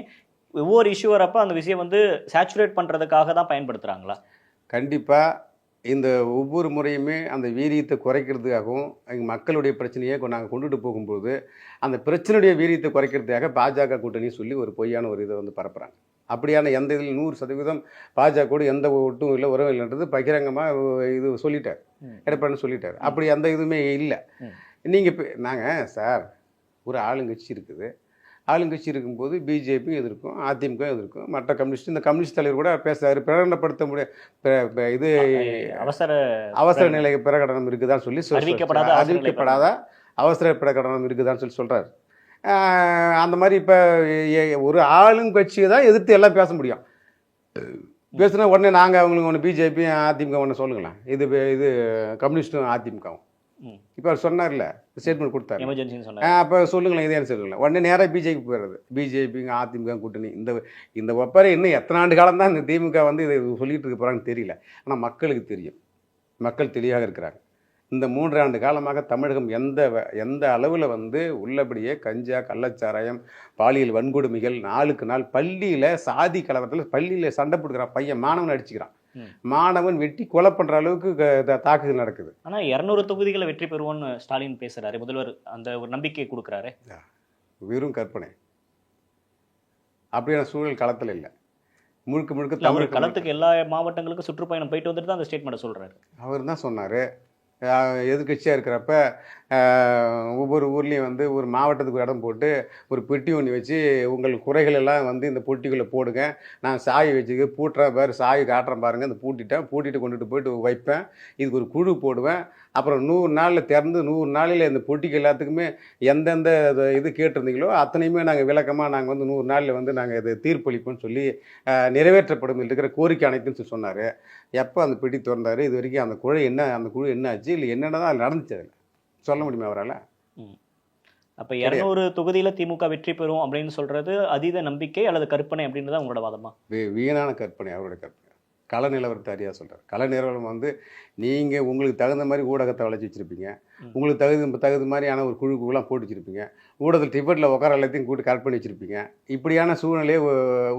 ஒவ்வொரு இஷ்யூ வரப்போ அந்த விஷயம் வந்து சேச்சுரேட் பண்ணுறதுக்காக தான் பயன்படுத்துகிறாங்களா? கண்டிப்பாக இந்த ஒவ்வொரு முறையுமே அந்த வீரியத்தை குறைக்கிறதுக்காகவும் எங்கள் மக்களுடைய பிரச்சனையை நாங்கள் கொண்டுட்டு போகும்போது அந்த பிரச்சனையுடைய வீரியத்தை குறைக்கிறதுக்காக பாஜக கூட்டணி சொல்லி ஒரு பொய்யான ஒரு இதை வந்து பரப்புகிறாங்க. அப்படியான எந்த இதில் 100% பாஜக எந்த ஒட்டும் இல்லை, உறவும் இல்லைன்றது பகிரங்கமாக இது சொல்லிட்டார், எடப்பாடி சொல்லிட்டார். அப்படி அந்த இதுவுமே இல்லை. நீங்கள் நாங்கள் சார் ஒரு ஆளுங்கட்சி இருக்குது, ஆளுங்கட்சி இருக்கும்போது பிஜேபியும் எதிர்க்கும், அதிமுக எதிர்க்கும், மற்ற கம்யூனிஸ்ட், இந்த கம்யூனிஸ்ட் தலைவர் கூட பேசுறாரு, பிரகடனப்படுத்த முடிய இது அவசர அவசர நிலை பிரகடனம் இருக்குதான்னு சொல்லி அறிவிக்கப்படாத அவசர நிலை அறிவிக்கப்படாத அவசர பிரகடனம் இருக்குதான்னு சொல்லி சொல்றாரு. அந்த மாதிரி இப்போ ஒரு ஆளுங்கட்சியை தான் எதிர்த்து எல்லாம் பேச முடியும். பேசுனா உடனே நாங்கள் அவங்களுக்கு ஒன்று பிஜேபி அதிமுக ஒன்று சொல்லுங்களேன், இது கம்யூனிஸ்ட்டும் அதிமுகவும். இப்போ அவர் சொன்னார்ல, ஸ்டேட்மெண்ட் கொடுத்தாரு, எமர்ஜென்சின்னு சொன்னார். அப்போ சொல்லுங்களேன் இதே சொல்லுங்களேன். உடனே நேராக பிஜேபி போயிடுறது. பிஜேபிங்க அதிமுக கூட்டணி இந்த ஒப்பரை இன்னும் எத்தனை ஆண்டு காலம் தான் இந்த திமுக வந்து இதை சொல்லிட்டு இருக்க போகிறாங்கன்னு தெரியல. ஆனால் மக்களுக்கு தெரியும், மக்கள் தெளிவாக இருக்கிறாங்க. இந்த 3 ஆண்டு காலமாக தமிழகம் எந்த அளவில் வந்து உள்ளபடியே கஞ்சா, கள்ளச்சாராயம், பாலியல் வன்கொடுமைகள், நாளுக்கு நாள் பள்ளியில் சாதி கலவரத்தில் பள்ளியில் சண்டை போட்டுக்கிறான் பையன், மாணவன் அடிச்சுக்கிறான், மாணவன் வெட்டி கொலை பண்ணுற அளவுக்கு தாக்குதல் நடக்குது. ஆனால் 200 தொகுதிகளை வெற்றி பெறுவோன்னு ஸ்டாலின் பேசுகிறாரு, முதல்வர் அந்த ஒரு நம்பிக்கை கொடுக்குறாரு. வெறும் கற்பனை. அப்படியான சூழல் களத்தில் இல்லை. முழுக்க தமிழ் களத்துக்கு எல்லா மாவட்டங்களுக்கும் சுற்றுப்பயணம் போயிட்டு வந்துட்டு தான் அந்த ஸ்டேட்மெண்ட்டை சொல்கிறாரு. அவர் தான் சொன்னார், எதிர்கட்சியாக இருக்கிறப்ப ஒவ்வொரு ஊர்லேயும் வந்து ஒரு மாவட்டத்துக்கு ஒரு இடம் போட்டு ஒரு பெட்டி ஒன்று வச்சு உங்கள் குறைகள் எல்லாம் வந்து இந்த பொட்டிக்குள்ளே போடுங்க, நான் சாயை வச்சுக்க பூட்டுறேன் பாரு, சாயை காட்டுறேன் பாருங்கள், இந்த பூட்டிட்டு கொண்டுட்டு போயிட்டு வைப்பேன், இதுக்கு ஒரு குழு போடுவேன், அப்புறம் 100 நாளில் திறந்து 100 நாளில் இந்த பொட்டிக்கு எல்லாத்துக்குமே எந்தெந்த இது கேட்டிருந்தீங்களோ அத்தனையுமே நாங்கள் விளக்கமாக நாங்கள் வந்து 100 நாளில் வந்து நாங்கள் இது தீர்ப்பளிப்போம்னு சொல்லி நிறைவேற்றப்படும் இருக்கிற கோரிக்கை அனைத்துன்னு சொன்னார். எப்போ அந்த பெட்டி திறந்தார், இது வரைக்கும் அந்த குழு என்ன ஆச்சு, இல்லை என்னென்ன தான் அதில் நடந்துச்சு, அதில் சொல்ல முடியுமா அவரால்? அப்போ 200 தொகுதியில் திமுக வெற்றி பெறும் அப்படின்னு சொல்கிறது அதீத நம்பிக்கை அல்லது கற்பனை அப்படின்றத உங்களோட வாதமா? வீணான கற்பனை, அவருடைய கற்பனை. கள நிலவரத்தை அறியா சொல்கிறார். கள நிலவரம் வந்து நீங்கள் உங்களுக்கு தகுந்த மாதிரி ஊடகத்தை வளைச்சி வச்சுருப்பீங்க, உங்களுக்கு தகுந்த மாதிரியான ஒரு குழுக்கெல்லாம் போட்டு வச்சுருப்பீங்க, ஊடகத்தில் டிபெட்டில் உட்கார எல்லாத்தையும் கூட்டு கரெக்ட் பண்ணி வச்சுருப்பீங்க. இப்படியான சூழ்நிலையே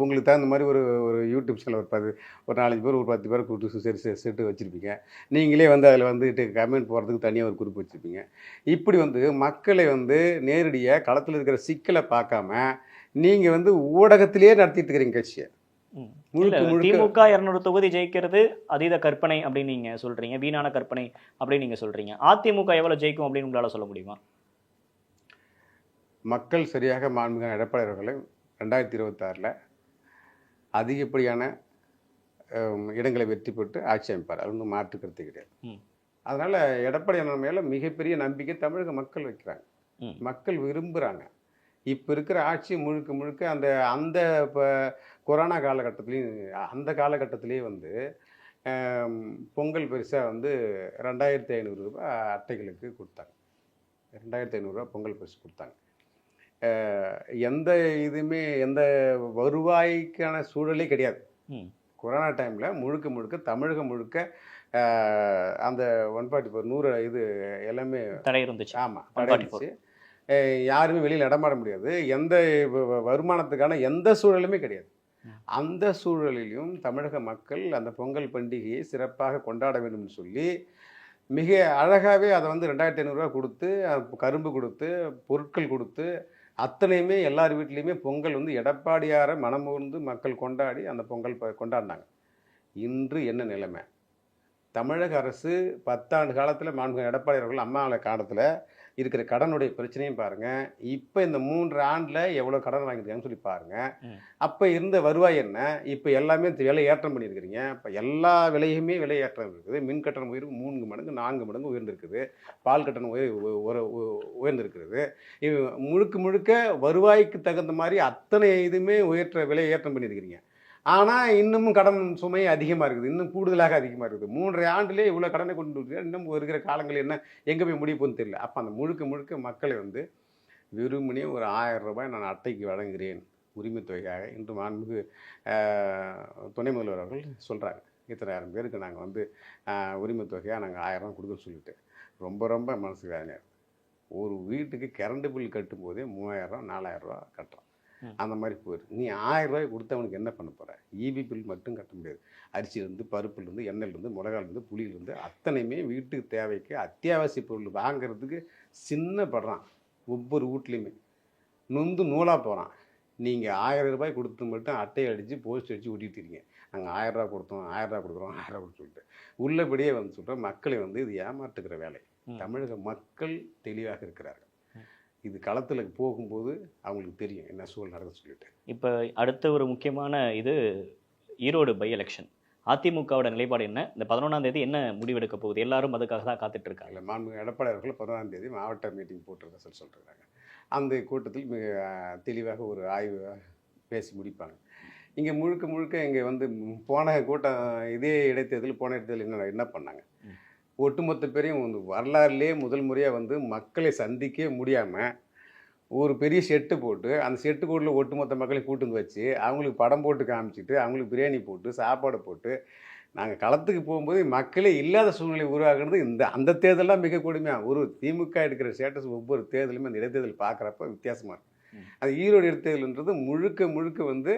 உங்களுக்கு தகுந்த மாதிரி ஒரு யூடியூப் சேனல் ஒரு 4-5 பேர் ஒரு 10 பேர் கூட்டு செட்டு வச்சுருப்பீங்க. நீங்களே வந்து அதில் வந்துட்டு கமெண்ட் போடுறதுக்கு தனியாக ஒரு குரூப் வச்சுருப்பீங்க. இப்படி வந்து மக்களை வந்து நேரடியாக களத்தில் இருக்கிற சிக்கலை பார்க்காம நீங்கள் வந்து ஊடகத்திலேயே நடத்திட்டு இருக்கிறீங்க கட்சியை. திமுக 200 தொகுதி ஜெயிக்கிறது அதீத கற்பனை அப்படின்னு நீங்க சொல்றீங்க, வீணான கற்பனை அப்படின்னு நீங்க சொல்றீங்க. அதிமுக எவ்வளவு ஜெயிக்கும் அப்படின்னு உங்களால சொல்ல முடியுமா? மக்கள் சரியாக மாண்புமிகு எடப்பாடி அவர்களை 2026 அதிகப்படியான இடங்களை வெற்றி பெற்று ஆட்சி அமைப்பார். அது வந்து மாற்று கருத்து கிடையாது. அதனால எடப்பாடி மேல மிகப்பெரிய நம்பிக்கை தமிழக மக்கள் வைக்கிறாங்க, மக்கள் விரும்புகிறாங்க. இப்போ இருக்கிற ஆட்சி முழுக்க அந்த இப்போ கொரோனா காலகட்டத்திலேயே வந்து பொங்கல் பரிசாக வந்து 2500 ரூபாய் அட்டைகளுக்கு கொடுத்தாங்க. 2500 ரூபா பொங்கல் பரிசு கொடுத்தாங்க. எந்த எந்த வருவாய்க்கான சூழலே கிடையாது. கொரோனா டைமில் முழுக்க தமிழகம் முழுக்க அந்த 144 100 இது எல்லாமே தடை இருந்துச்சு. ஆமாம், தடை இருந்துச்சு. யாருமே வெளியில் நடமாட முடியாது. எந்த வருமானத்துக்கான எந்த சூழலுமே கிடையாது. அந்த சூழலிலும் தமிழக மக்கள் அந்த பொங்கல் பண்டிகையை சிறப்பாக கொண்டாட வேண்டும் சொல்லி மிக அழகாகவே அதை வந்து 2500 ரூபா கொடுத்து, கரும்பு கொடுத்து, பொருட்கள் கொடுத்து, அத்தனையுமே எல்லார் வீட்லேயுமே பொங்கல் வந்து எடப்பாடியாரை மனமுகர்ந்து மக்கள் கொண்டாடி அந்த பொங்கல் கொண்டாடினாங்க. இன்று என்ன நிலைமை? தமிழக அரசு 10 ஆண்டு காலத்தில் மாண்புமிகு எடப்பாடி அவர்கள் அம்மாவில காலத்தில் இருக்கிற கடனுடைய பிரச்சனையும் பாருங்கள். இப்போ இந்த 3 ஆண்டில் எவ்வளோ கடன் வாங்கியிருக்காங்கன்னு சொல்லி பாருங்கள். அப்போ இருந்த வருவாய் என்ன? இப்போ எல்லாமே விலை ஏற்றம் பண்ணியிருக்கிறீங்க. இப்போ எல்லா விலையுமே விலை ஏற்றம் இருக்குது. மின் கட்டணம் உயர்வு 3 மடங்கு 4 மடங்கு உயர்ந்திருக்குது. பால் கட்டணம் உயர்ந்திருக்கிறது. முழுக்க வருவாய்க்கு தகுந்த மாதிரி அத்தனை இதுவுமே விலை ஏற்றம் பண்ணியிருக்கிறீங்க. ஆனால் இன்னமும் கடன் சுமை அதிகமாக இருக்குது, இன்னும் கூடுதலாக அதிகமாக இருக்குது. 3 ஆண்டுலேயே இவ்வளோ கடனை கொண்டு வந்து இன்னும் இருக்கிற காலங்கள் என்ன எங்கே போய் முடிய போகுன்னு தெரியல. அப்போ அந்த முழுக்க மக்களை வந்து வெறுமனே ஒரு 1000 ரூபாய் நான் அட்டைக்கு வழங்குகிறேன் உரிமை தொகையாக இன்று மாண்புமிகு துணை முதல்வர் அவர்கள் சொல்கிறாங்க. இத்தனை 1000 பேருக்கு நாங்கள் வந்து உரிமை தொகையாக நாங்கள் 1000 ரூபா கொடுக்குன்னு சொல்லிட்டு ரொம்ப மனசு வேதனையாக இருக்குது. ஒரு வீட்டுக்கு கரண்ட் பில் கட்டும்போதே 3000 ரூபா 4000 ரூபா கட்டுறோம். அந்த மாதிரி போயிடும். நீ 1000 ரூபாய் கொடுத்தவனுக்கு என்ன பண்ண போகிற? ஈபி பில் மட்டும் கட்ட முடியாது. அரிசியிலேருந்து, பருப்புலேருந்து, எண்ணெயிலேருந்து, மிளகாலேருந்து, புளியிலேருந்து அத்தனையுமே வீட்டுக்கு தேவைக்கு அத்தியாவசிய பொருள் வாங்கிறதுக்கு சின்னப்படுறான். ஒவ்வொரு வீட்லேயுமே நொந்து நூலாக போகிறான். நீங்கள் 1000 ரூபாய் கொடுத்து மட்டும் அட்டையை அடித்து போஸ்ட் அடித்து ஒட்டிட்டுருக்கீங்க. நாங்கள் 1000 ரூபா கொடுத்தோம், 1000 ரூபா கொடுக்குறோம், 1000 ரூபா சொல்லிட்டு உள்ளபடியே வந்து சொல்கிறோம். மக்களை வந்து இது ஏமாற்றுக்கிற வேலை. தமிழக மக்கள் தெளிவாக இருக்கிறார்கள். இது களத்தில் போகும்போது அவங்களுக்கு தெரியும் என்ன சூழல் நடக்குதுன்னு சொல்லிட்டு. இப்போ அடுத்த ஒரு முக்கியமான இது ஈரோடு பை எலெக்ஷன். அதிமுகவோட நிலைப்பாடு என்ன? இந்த 11ஆம் தேதி என்ன முடிவெடுக்க போகுது? எல்லாரும் அதுக்காக தான் காத்துட்டு இருக்காங்க. அதில் மாண்புமிகு எடப்பாடி அவர்கள் 11ஆம் தேதி மாவட்ட மீட்டிங் போட்டிருக்க சொல்கிறாங்க. அந்த கூட்டத்தில் மிக தெளிவாக ஒரு ஆய்வு பேசி முடிப்பாங்க. இங்கே முழுக்க முழுக்க இங்கே வந்து போன கூட்டம் இதே இடைத்தேர்தல் போன இடைத்தேர்தல் என்ன பண்ணாங்க, ஒட்டுமொத்த பேரையும் வந்து வரலாறுலேயே முதல் முறையாக வந்து மக்களை சந்திக்க முடியாமல் ஒரு பெரிய செட்டு போட்டு அந்த செட்டுக்குள்ள ஒட்டுமொத்த மக்களையும் கூட்டு வந்து வச்சு அவங்களுக்கு படம் போட்டு காமிச்சிட்டு அவங்களுக்கு பிரியாணி போட்டு சாப்பாடு போட்டு நாங்கள் களத்துக்கு போகும்போது மக்களே இல்லாத சூழ்நிலை உருவாக்குறது அந்த தேர்தலாம் மிக கொடுமையாக. ஒரு திமுக எடுக்கிற ஸ்டேட்டஸ் ஒவ்வொரு தேர்தலுமே அந்த இடைத்தேர்தல் பார்க்குறப்ப வித்தியாசமாக இருக்கும். அது ஈரோடு இடைத்தேர்தல்ன்றது முழுக்க முழுக்க வந்து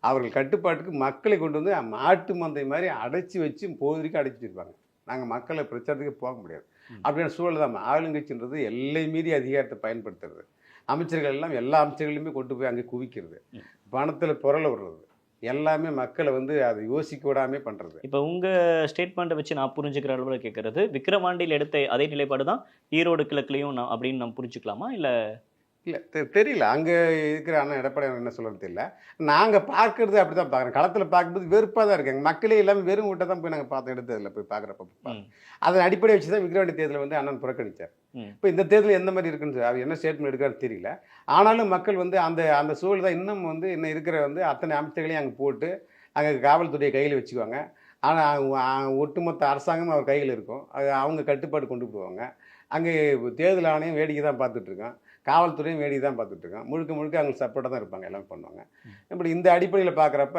அவர்கள் கட்டுப்பாட்டுக்கு மக்களை கொண்டு வந்து மாட்டு மந்தை மாதிரி அடைச்சி வச்சு போதிரிக்கு அடைச்சிருப்பாங்க. நாங்கள் மக்களை பிரச்சாரத்துக்கு போக முடியாது. அப்படியான சூழல் தான் ஆளுங்கட்சின்றது எல்லை மீறி அதிகாரத்தை பயன்படுத்துறது. அமைச்சர்கள் எல்லாம் எல்லா அமைச்சர்களையுமே கொண்டு போய் அங்கே குவிக்கிறது, பணத்தில் புரள விடுறது, எல்லாமே மக்களை வந்து அதை யோசிக்க விடாமே பண்ணுறது. இப்போ உங்கள் ஸ்டேட்மெண்ட்டை வச்சு நான் புரிஞ்சுக்கிற அளவில் கேட்குறது, விக்கிரவாண்டியில் எடுத்த அதே நிலைப்பாடு தான் ஈரோடு கிழக்குலையும் அப்படின்னு நம்ம புரிஞ்சுக்கலாமா? இல்லை இல்லை தெரியல, அங்கே இருக்கிற அண்ணன் எடப்பாடி என்ன சொல்கிறது தெரியல. நாங்கள் பார்க்குறது அப்படி தான் பார்க்குறோம். களத்தில் பார்க்கும்போது வெறுப்பாக தான் இருக்காங்க. மக்களே எல்லாமே வெறும் விட்ட தான் போய் நாங்கள் பார்த்த இடத்துல போய் பார்க்குறப்ப அதன் அடிப்படையை வச்சு தான் விக்கிரவாண்டி தேர்தலை வந்து அண்ணன் புறக்கணித்தார். இப்போ இந்த தேர்தல் எந்த மாதிரி இருக்குன்னு அவர் என்ன ஸ்டேட்மெண்ட் எடுக்கான்னு தெரியல. ஆனாலும் மக்கள் வந்து அந்த சூழல் தான் இன்னும் வந்து இன்னும் இருக்கிற வந்து அத்தனை அமைச்சர்களையும் அங்கே போட்டு அங்கே காவல்துறையை கையில் வச்சுக்குவாங்க. ஆனால் ஒட்டுமொத்த அரசாங்கமும் அவர் கையில் இருக்கும். அது அவங்க கட்டுப்பாடு கொண்டு போவாங்க. அங்கே தேர்தல் ஆணையம் வேடிக்கை தான் பார்த்துட்ருக்கோம், காவல்துறையும் வேடிக்கை தான் பார்த்துட்ருக்கோம். முழுக்க முழுக்க அவங்களுக்கு சப்போர்ட்டாக தான் இருப்பாங்க, எல்லாமே பண்ணுவாங்க. இப்படி இந்த அடிப்படையில் பார்க்குறப்ப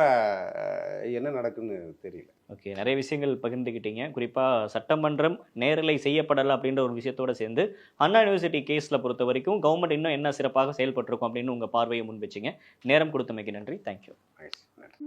என்ன நடக்குன்னு தெரியல. ஓகே, நிறைய விஷயங்கள் பகிர்ந்துக்கிட்டீங்க. குறிப்பாக சட்டமன்றம் நேரலை செய்யப்படலை அப்படின்ற ஒரு விஷயத்தோடு சேர்ந்து அண்ணா யூனிவர்சிட்டி கேஸில் பொறுத்த வரைக்கும் கவர்மெண்ட் இன்னும் என்ன சிறப்பாக செயல்பட்டிருக்கும் அப்படின்னு உங்கள் பார்வையை முன் வச்சிங்க. நேரம் கொடுத்தமைக்கு நன்றி. தேங்க்யூ. நன்றி.